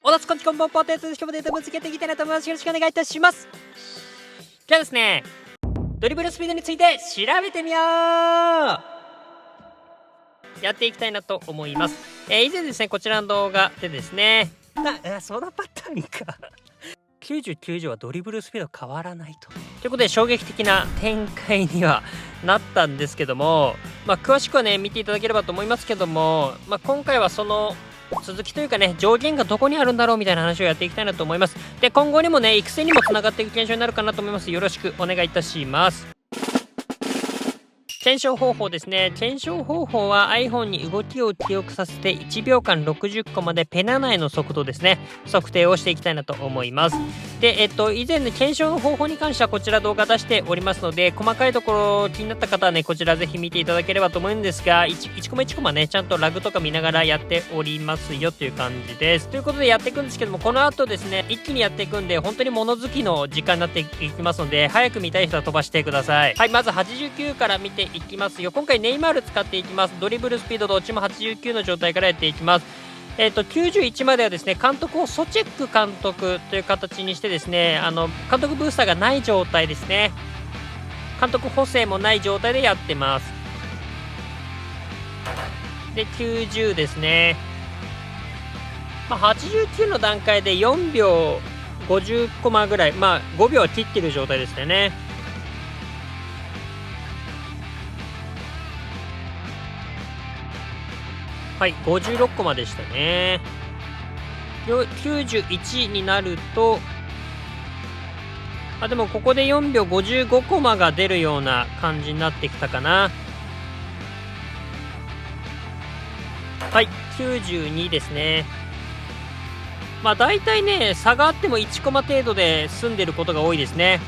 おだつこんちこんばんぽんとやつ今日もデータぶつけていきたいなと思います。よろしくお願いいたします。じゃあですね、ドリブルスピードについて調べてみようやっていきたいなと思います。以前ですね、こちらの動画でですね、そのパターンか99条はドリブルスピード変わらないということで衝撃的な展開にはなったんですけども、詳しくはね見ていただければと思いますけども、今回はその続きというかね、上限がどこにあるんだろうみたいな話をやっていきたいなと思います。で、今後にもね育成にもつながっていく検証になるかなと思います。よろしくお願いいたします。検証方法ですね。検証方法は iPhone に動きを記憶させて1秒間60個までペナ内の速度ですね、測定をしていきたいなと思います。で、以前の検証の方法に関してはこちら動画出しておりますので、細かいところ気になった方はね、こちらぜひ見ていただければと思うんですが、1コマ1コマね、ちゃんとラグとか見ながらやっておりますよという感じです。ということでやっていくんですけども、この後ですね、一気にやっていくんで、本当に物好きの時間になっていきますので、早く見たい人は飛ばしてください。はい、まず89から見ていきますよ。今回ネイマール使っていきます。ドリブルスピードどっちも89の状態からやっていきます。91まではですね、監督をソチェック監督という形にしてですね、監督ブースターがない状態ですね、監督補正もない状態でやってます。で、90ですね、89の段階で4秒50コマぐらい、5秒は切ってる状態ですね。はい、56コマでしたね。91になると、でもここで4秒55コマが出るような感じになってきたかな。はい、92ですね。だいたいね、差があっても1コマ程度で済んでることが多いですね。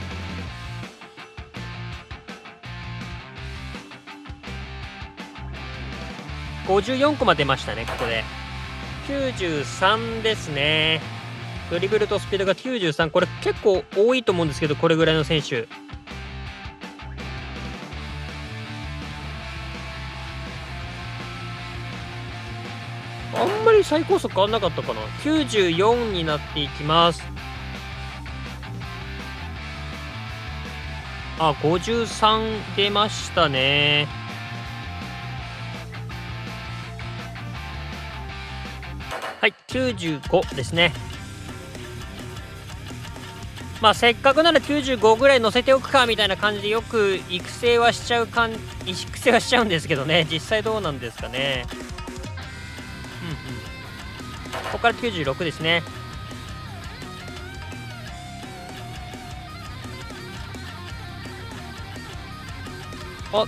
54コマ出ましたね、ここで。93ですね。ドリブルとスピードが93。これ結構多いと思うんですけど、これぐらいの選手。あんまり最高速変わんなかったかな。94になっていきます。53出ましたね。はい、95ですね。せっかくなら95ぐらい乗せておくかみたいな感じでよく育成はしちゃうんですけどね、実際どうなんですかね。ここから96ですね。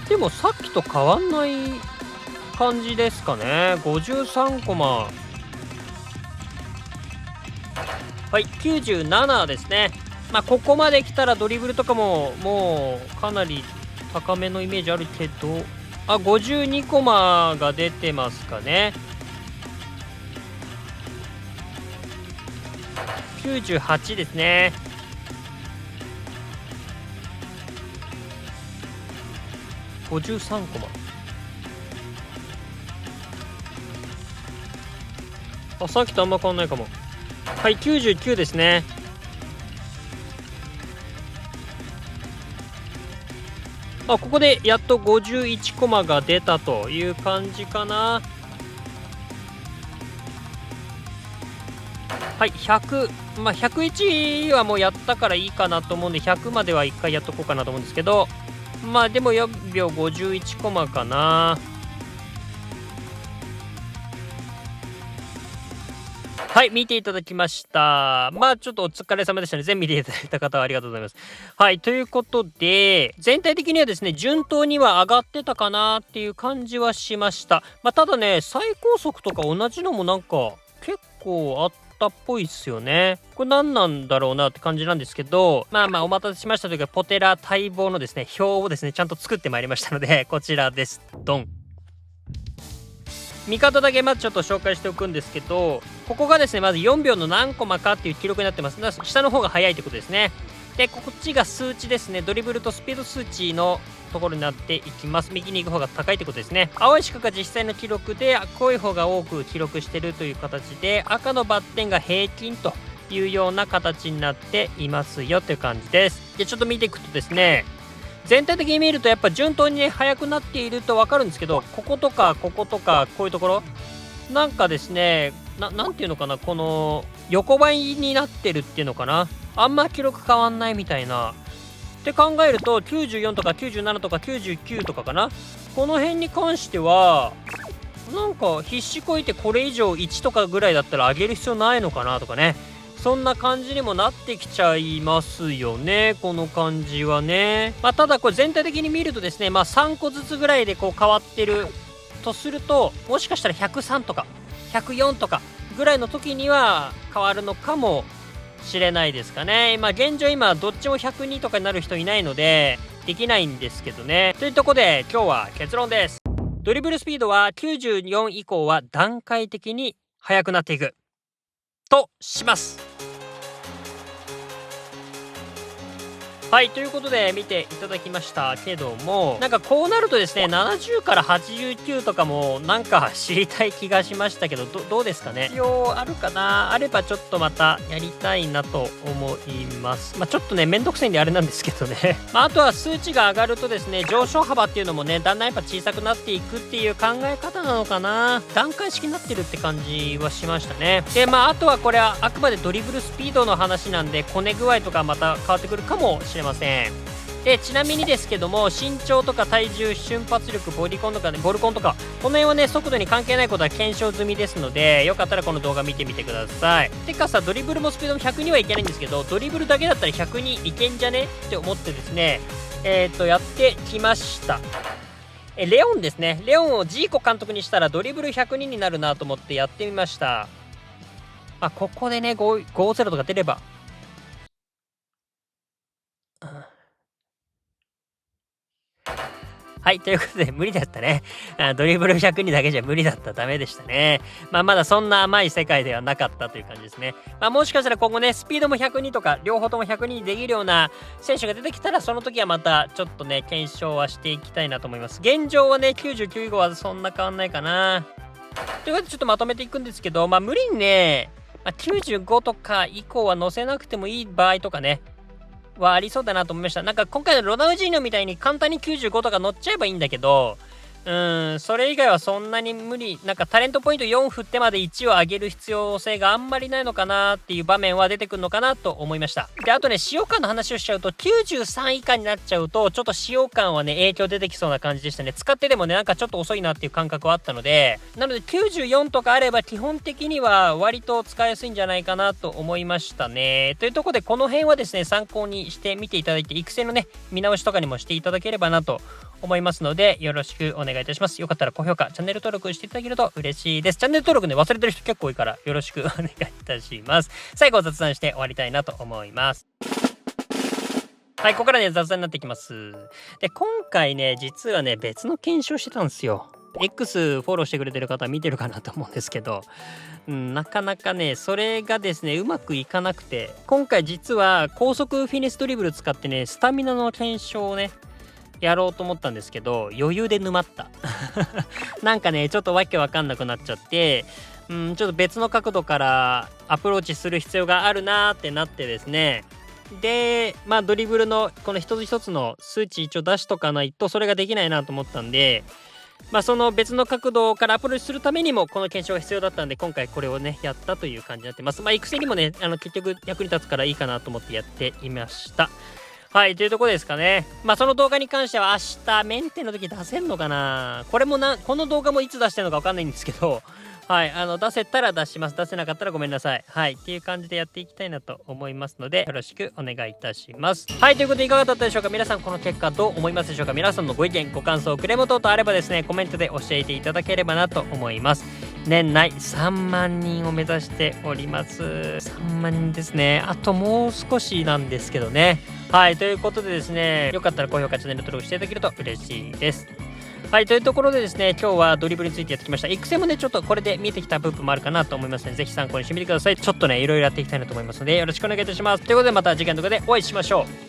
でもさっきと変わんない感じですかね。53コマ。はい、97ですね。ここまで来たらドリブルとかももうかなり高めのイメージあるけど、52コマが出てますかね。98ですね。53コマ。さっきとあんま変わんないかも。はい、99ですね。ここでやっと51コマが出たという感じかな。はい、100、101はもうやったからいいかなと思うんで、100までは1回やっとこうかなと思うんですけど、でも4秒51コマかな。はい、見ていただきました。ちょっとお疲れ様でしたね。全部見ていただいた方はありがとうございます。はい、ということで、全体的にはですね、順当には上がってたかなっていう感じはしました。ただね、最高速とか同じのもなんか結構あったっぽいっすよね。これ何なんだろうなって感じなんですけど、お待たせしましたというか、ポテラ待望のですね、表をですね、ちゃんと作ってまいりましたので、こちらです。ドン。見方だけちょっと紹介しておくんですけど、ここがですね、まず4秒の何コマかっていう記録になってます。下の方が速いってことですね。で、こっちが数値ですね。ドリブルとスピード数値のところになっていきます。右に行く方が高いってことですね。青い四角が実際の記録で、濃い方が多く記録してるという形で、赤のバッテンが平均というような形になっていますよという感じです。で、ちょっと見ていくとですね、全体的に見るとやっぱ順当にね、速くなっていると分かるんですけど、こことかこことかこういうところ、なんかですね、なんていうのかな、この横ばいになってるっていうのかな、あんま記録変わんないみたいな。って考えると94とか97とか99とかかな、この辺に関してはなんか必死こいてこれ以上1とかぐらいだったら上げる必要ないのかなとかね、そんな感じにもなってきちゃいますよね、この感じはね。ただこれ全体的に見るとですね、3個ずつぐらいでこう変わってるとすると、もしかしたら103とか104とかぐらいの時には変わるのかもしれないですかね。現状今どっちも102とかになる人いないのでできないんですけどね。というところで今日は結論です。ドリブルスピードは94以降は段階的に速くなっていくとします。はい、ということで見ていただきましたけども、なんかこうなるとですね、70から89とかもなんか知りたい気がしましたけど、どうですかね。必要あるかな。あればちょっとまたやりたいなと思います。ちょっとねめんどくさいんであれなんですけどねあとは数値が上がるとですね、上昇幅っていうのもねだんだんやっぱ小さくなっていくっていう考え方なのかな。段階式になってるって感じはしましたね。であとはこれはあくまでドリブルスピードの話なんで、こね具合とかまた変わってくるかもしれません。でちなみにですけども、身長とか体重、瞬発力、ボディコンとかね、ボルコンとかこの辺はね速度に関係ないことは検証済みですので、よかったらこの動画見てみてください。てかさ、ドリブルもスピードも100にはいけないんですけど、ドリブルだけだったら100にいけんじゃねって思ってですね、やってきました。レオンですね。レオンをジーコ監督にしたらドリブル102になるなと思ってやってみました。ここでね5-0とか出れば、はい、ということで無理だったね。ドリブル102だけじゃ無理だった。ダメでしたね。まだそんな甘い世界ではなかったという感じですね。もしかしたら今後ね、スピードも102とか、両方とも102にできるような選手が出てきたら、その時はまたちょっとね、検証はしていきたいなと思います。現状はね、99以後はそんな変わんないかな。ということでちょっとまとめていくんですけど、無理にね、95とか以降は乗せなくてもいい場合とかね、はありそうだなと思いました。なんか今回のロナウジーノみたいに簡単に95とか乗っちゃえばいいんだけど、それ以外はそんなに無理、なんかタレントポイント4振ってまで1を上げる必要性があんまりないのかなっていう場面は出てくるのかなと思いました。で、あとね、使用感の話をしちゃうと、93以下になっちゃうと、ちょっと使用感はね、影響出てきそうな感じでしたね。使ってでもね、なんかちょっと遅いなっていう感覚はあったので、なので94とかあれば基本的には割と使いやすいんじゃないかなと思いましたね。というところで、この辺はですね、参考にしてみていただいて、育成のね、見直しとかにもしていただければなと思いますので、よろしくお願いいたします。よかったら高評価、チャンネル登録していただけると嬉しいです。チャンネル登録ね、忘れてる人結構多いからよろしくお願いいたします。最後雑談して終わりたいなと思います。はい、ここからね雑談になってきます。で、今回ね、実はね別の検証してたんですよ。X フォローしてくれてる方見てるかなと思うんですけど、なかなかねそれがですねうまくいかなくて、今回実は高速フィニスドリブル使ってねスタミナの検証をねやろうと思ったんですけど、余裕で沼ったなんかねちょっとわけわかんなくなっちゃって、ちょっと別の角度からアプローチする必要があるなーってなってですね、でドリブルのこの一つ一つの数値一応出しとかないとそれができないなと思ったんで、その別の角度からアプローチするためにもこの検証が必要だったんで、今回これをねやったという感じになってます。育成にもね結局役に立つからいいかなと思ってやっていました。はい、というところですかね。その動画に関しては明日メンテの時出せんのかな。この動画もいつ出してるのか分かんないんですけど、はい、出せたら出します。出せなかったらごめんなさい。はい、っていう感じでやっていきたいなと思いますので、よろしくお願いいたします。はい、ということでいかがだったでしょうか。皆さんこの結果どう思いますでしょうか。皆さんのご意見、ご感想、クレーム等々あればですね、コメントで教えていただければなと思います。年内3万人を目指しております。3万人ですね。あともう少しなんですけどね。はい、ということでですね、よかったら高評価、チャンネル登録していただけると嬉しいです。はい、というところでですね、今日はドリブルについてやってきました。育成もね、ちょっとこれで見えてきた部分もあるかなと思いますので、ぜひ参考にしてみてください。ちょっとね、いろいろやっていきたいなと思いますので、よろしくお願いいたします。ということで、また次回の動画でお会いしましょう。